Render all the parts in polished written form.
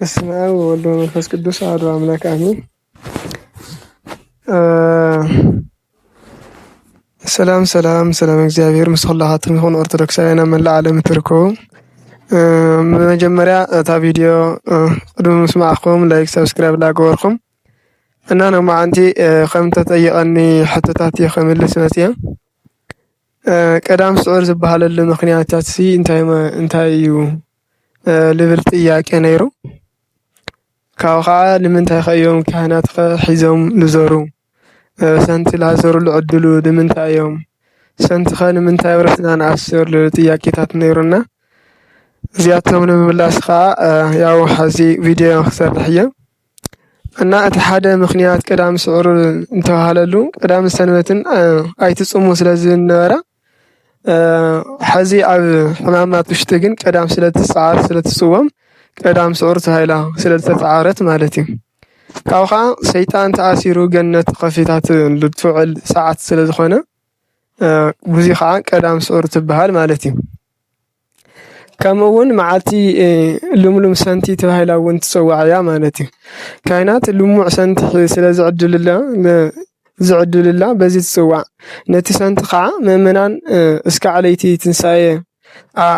በስመ አብ ወወልድ ወመንፈስ ቅዱስ አሐዱ አምላክ አሜን። ሰላም እግዚአብሔር ምስ ኩላኻትኩም ይኹን። ኦርቶዶክሳውያን ኣብ መላእ ዓለም ትርከቡ በመጀመሪያ እታ ቪድዮ ቅድሚ ምስማዕኩም ላይክ ሰብስክራይብ ላገበርኩም እና ሎማዓንቲ ከም ተጠየቀኒ ሕቶታት እየ ክምልስ መፅየ። ቀዳም ስዑር ዝበሃለሉ ምክንያታት እንታይ እዩ ልብል ጥያቄ ነይሩ። ካብኡ ከዓ ንምንታይ ከ ካህናት ሒዞም ዝዞሩ ሰንቲ ላዘሩሉ ዕድሉ ንምንታይ እዮም ሰንቲ ኸ ንምንታይ ወረትና ንኣስር ጥያቄታት ነይሩና እዚኣቶም ንምምላስ ከዓ ያው ሓዚ ቪድዮ ክሰርሕ እየ እና እቲ ሓደ ምክንያት ቀዳም ስዑር እንተባሃለሉ ቀዳም ሰንበትን ኣይትፅሙ ስለዝነበረ ሓዚ ኣብ ሕማማት ውሽጢ ግን ቀዳም ስለትፅወም ቀዳም ስዑር ተባሂላ ስለተፃዓረት ማለት እዩ። ካብኡ ከዓ ሰይጣን ተኣሲሩ ገነት ከፊታት ልትውዕል ሰዓት ስለዝኾነ ብዙ ከዓ ቀዳም ስዑር ትበሃል ማለት እዩ። ከምኡ እውን መዓልቲ ልምሉም ሰንቲ ተባሂላ እውን ትፅዋዕ እያ ማለት እዩ። ካህናት ልሙዕ ሰንቲ ስለ ዝዕድልላ በዚ ትፅዋዕ። ነቲ ሰንቲ ከዓ ምእመናን እስካዕ ለይቲ ትንሳኤ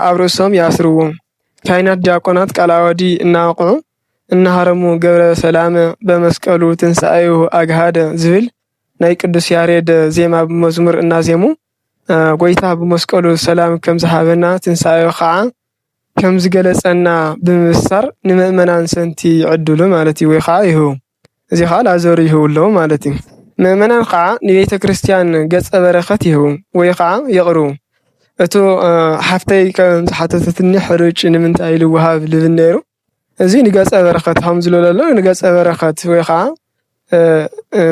ኣብ ርእሶም ያስርዎም። ካህናት ዲያቆናት ቃላወዲ እናወቅዑ እናሃረሙ ገብረ ሰላም በመስቀሉ ትንሳኤዩ ኣግሃደ ዝብል ናይ ቅዱስ ያሬድ ዜማ ብመዝሙር እናዜሙ ጎይታ ብመስቀሉ ሰላም ከም ዝሃበና ትንሳኤዩ ከዓ ከም ዝገለፀና ብምብሳር ንምእመናን ሰንቲ ይዕድሉ ማለት እዩ፣ ወይ ከዓ ይህቡ። እዚ ከዓ ላዘሩ ይህብለው ማለት እዩ። ምእመናን ከዓ ንቤተ ክርስቲያን ገፀ በረኸት ይህቡ ወይ ከዓ የቕርቡ። እቶ ሓፍተይ ከም ዝሓተተትኒ ሕርጭ ንምንታይ ልወሃብ ልብል ነይሩ። እዚ ንገፀ በረኸት ከም ዝለለሎ ንገፀ በረኸት ወይ ከዓ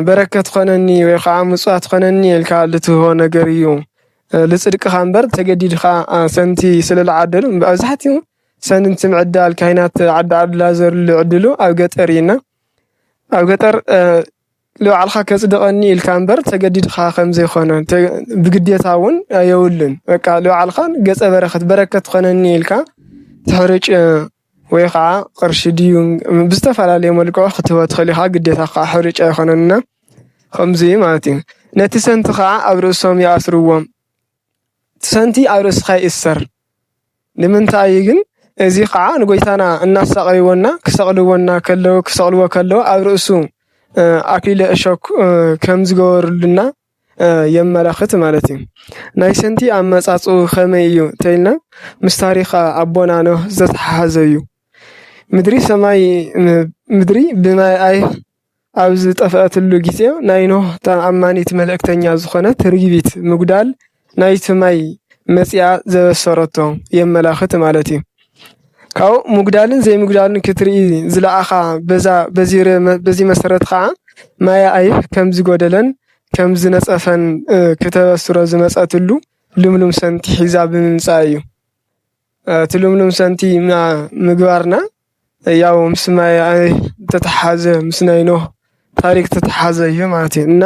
በረከት ኮነኒ ወይ ከዓ ምጽዋት ኮነኒ ኢልካ ልትህቦ ነገር እዩ። ልጽድቅኻ እምበር ተገዲድካ ሰንቲ ስለዝዓደሉ ብኣብዝሓትኡ ሰንቲ ምዕዳል ካህናት ዓዲ ላዘሩሉ ዕድሉ ኣብ ገጠር እዩና ኣብ ገጠር ልባዕልካ ከጽድቐኒ ኢልካ እምበር ተገዲድካ ከም ዘይኮነ ብግዴታ እውን የውልን። በቃ ልባዕልካ ገፀ በረከት ኮነኒ ኢልካ ትሕርጭ ወይ ከዓ ቅርሺ ድዩ ብዝተፈላለየ መልክዑ ክትህቦ ትኽእል ኢኻ። ግዴታ ከዓ ሕርጭ ኣይኮነና ከምዚ ማለት እዩ። ነቲ ሰንቲ ከዓ ኣብ ርእሶም ይኣስርዎም። እቲ ሰንቲ ኣብ ርእስኻ ይእሰር ንምንታይ ግን? እዚ ከዓ ንጎይታና እናሳቀይዎና ክሰቅልዎ ከለዉ ኣብ ርእሱ ኣክሊለ እሾክ ከም ዝገበሩልና የመላኽት ማለት እዩ። ናይ ሰንቲ ኣመጻጽኡ ከመይ እዩ እንተኢልና ምስ ታሪኽ ኣቦና ኖህ ዝተተሓሓዘ እዩ። ምድሪ ብማይ ኣብ ዝጠፍአትሉ ግዜ ናይ ኖህ ተኣማኒት መልእክተኛ ዝኾነት ርግቢት ምጉዳል ናይቲ ማይ መፅያ ዘበሰረቶ የመላኽት ማለት እዩ። ካብኡ ምጉዳልን ዘይምጉዳልን ክትርኢ ዝለኣኻ በዚ መሰረት ከዓ ማይ ኣይህ ከም ዝጎደለን ከም ዝነፀፈን ክተበስሮ ዝመፀትሉ ልምሉም ሰንቲ ሒዛ ብምምፃእ እዩ። እቲ ልምሉም ሰንቲ ምግባርና ያው ምስ ማይ ተተሓዘ ምስ ናይ ኖህ ታሪክ ተተሓዘ እዩ ማለት እዩ። እና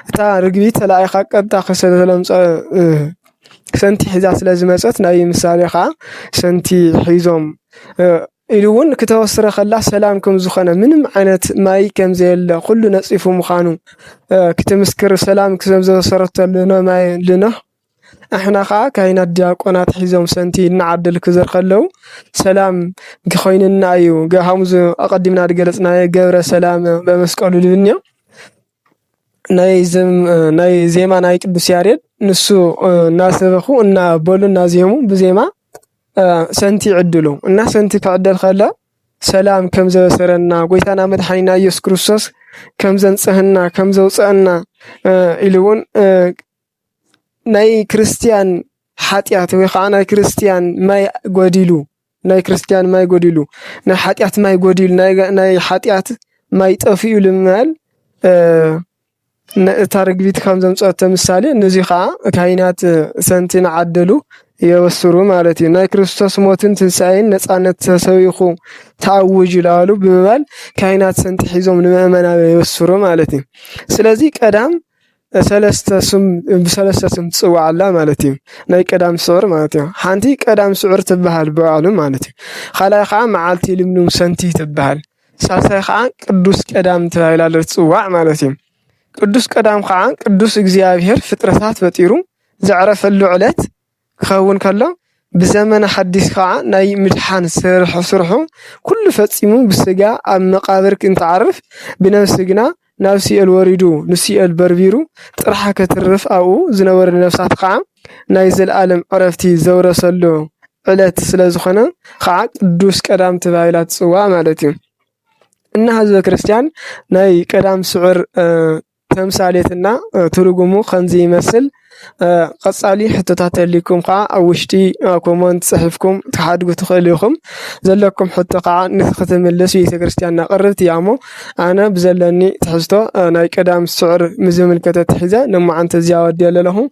እታ ርግቢት ተላኢኻ ቀጥታ ከሰለምፀ ሰንቲ ሒዛ ስለ ዝመፀት ናይ ምሳሌ ከዓ ሰንቲ ሒዞም ኢሉ እውን ክተወስረ ከላ ሰላም ከም ዝኾነ ምንም ዓይነት ማይ ከም ዘየለ ኩሉ ነፂፉ ምዃኑ ክትምስክር ሰላም ከም ዘበሰረተሉ ማይ ልኖህ ኣሕና ከዓ ካህናት ዲያቆናት ሒዞም ሰንቲ እናዓደል ክዘር ከለው ሰላም ክኮይንና እዩ። ከምዚ ኣቀዲምና ዝገለፅናዮ ገብረ ሰላም በመስቀሉ ልብል እኒኦ ናይ ዜማ ናይ ቅዱስ ያሬድ ንሱ እናሰበኹ እናበሉ እናዜሙ ብዜማ ሰንቲ ይዕድሉ እና ሰንቲ ክዕደል ከሎ ሰላም ከም ዘበሰረና ጎይታና መድሓኒና ኢየሱስ ክርስቶስ ከም ዘንጽህና ከም ዘውፅአና ኢሉ እውን ናይ ክርስቲያን ሓጢኣት ወይ ከዓ ናይ ክርስቲያን ማይ ጎዲሉ ናይ ሓጢኣት ማይ ጎዲሉ ናይ ሓጢኣት ማይ ጠፊኡ ልምል እታ ርግቢት ከም ዘምፀአቶ ምሳሌ ነዚ ከዓ ካህናት ሰንቲ ንዓደሉ የወስሩ ማለት እዩ። ናይ ክርስቶስ ሞትን ትንሳኤን ነፃነት ተሰቢኹ ተኣውጅ ይላሉ ብምባል ካህናት ሰንቲ ሒዞም ንምእመና የወስሩ ማለት እዩ። ስለዚ ቀዳም بسلسة سم تصوع الله مالتي ناي قدام سعر مالتي حانتي قدام سعر تبهال بعالم مالتي خلاي خا معالتي لمنو سنتي تبهال ساساي خا قدوس قدام تبهال تصوع مالتي قدوس قدام خا قدوس እግዚአብሔር ፍጥረታት ፈጢሩ ዘዕረፈሉ ዕለት ክኸውን ከሎ بزمن حديث خاع ناي مدحان سرحو كل فتصيمو بسجا أم مقابر كنت عارف بنفسجنا نفسي الوردو نسي البربيرو طرحة كترف أو زنور نفسات خاع نايزل عالم عرفتي زورة سلو علت سلازخنا خاع دوس كرام تبايلات سوا مالتي إن هذا كريستيان ناي كرام سعر تمثاليتنا ترجمو خنزي مثل قصالي حتى تعتليكم قاع أوشتي كومنت صحفكم تحدقوا تخليكم زلكم حتى قاع نختم اللسي كريستيان قررت يامو أنا بزلني تحسته أنا كدام السعر مزمن كتتحزة لما عن تزياد ديال لهم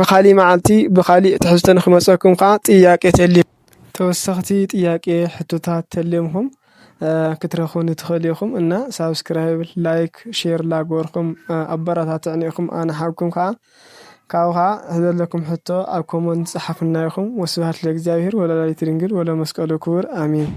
خالي معلتي بخالي تحسته نخمسكم قاع تياك تلي توسختي تياك حتى تعتلمهم كترخوني تخليكم إن سابسكرايب لايك شير لاغوركم أبرات تعنيكم أنا حابكم كاوها هذا لكم حتى أكومنت صحفنا لكم وسبحت لك زاهر ولا لا يترنجل ولا مسكال كور آمين.